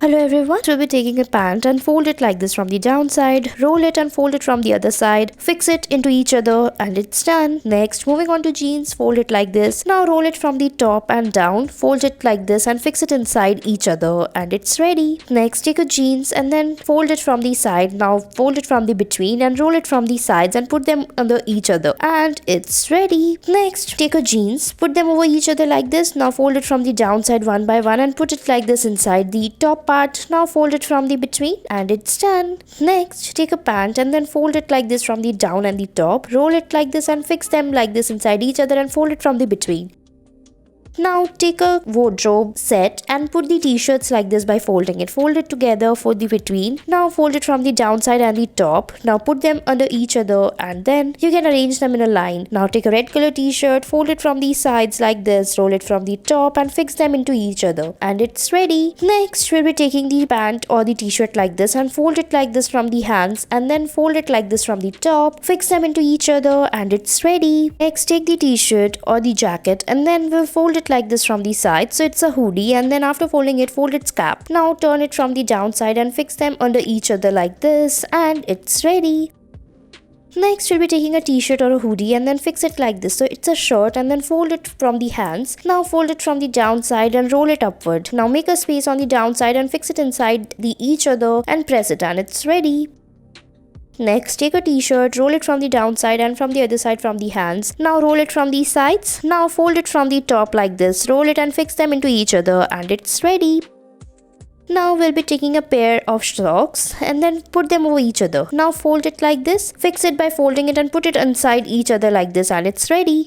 Hello everyone, we'll be taking a pant and fold it like this from the downside, roll it and fold it from the other side, fix it into each other and it's done. Next, moving on to jeans, fold it like this. Now roll it from the top and down, fold it like this and fix it inside each other and it's ready. Next, take a jeans and then fold it from the side. Now fold it from the between and roll it from the sides and put them under each other and it's ready. Next, take a jeans, put them over each other like this. Now fold it from the downside one by one and put it like this inside the top part. Now fold it from the between and it's done. Next, take a pant and then fold it like this from the down and the top. Roll it like this and fix them like this inside each other and fold it from the between. Now take a wardrobe set and put the t-shirts like this by folding it. Fold it together for the between. Now fold it from the downside and the top. Now put them under each other and then you can arrange them in a line. Now take a red color t-shirt, fold it from the sides like this, roll it from the top and fix them into each other. And it's ready. Next we'll be taking the pant or the t-shirt like this and fold it like this from the hands and then fold it like this from the top. Fix them into each other and it's ready. Next take the t-shirt or the jacket and then we'll fold it like this from the side, so it's a hoodie, and then after folding it, fold its cap. Now turn it from the downside and fix them under each other like this and it's ready. Next we'll be taking a t-shirt or a hoodie and then fix it like this, so it's a shirt, and then fold it from the hands. Now fold it from the downside and roll it upward. Now make a space on the downside and fix it inside the each other and press it and it's ready. Next, take a t-shirt, roll it from the downside and from the other side from the hands. Now roll it from the sides. Now fold it from the top like this. Roll it and fix them into each other and it's ready. Now we'll be taking a pair of socks and then put them over each other. Now fold it like this. Fix it by folding it and put it inside each other like this and it's ready.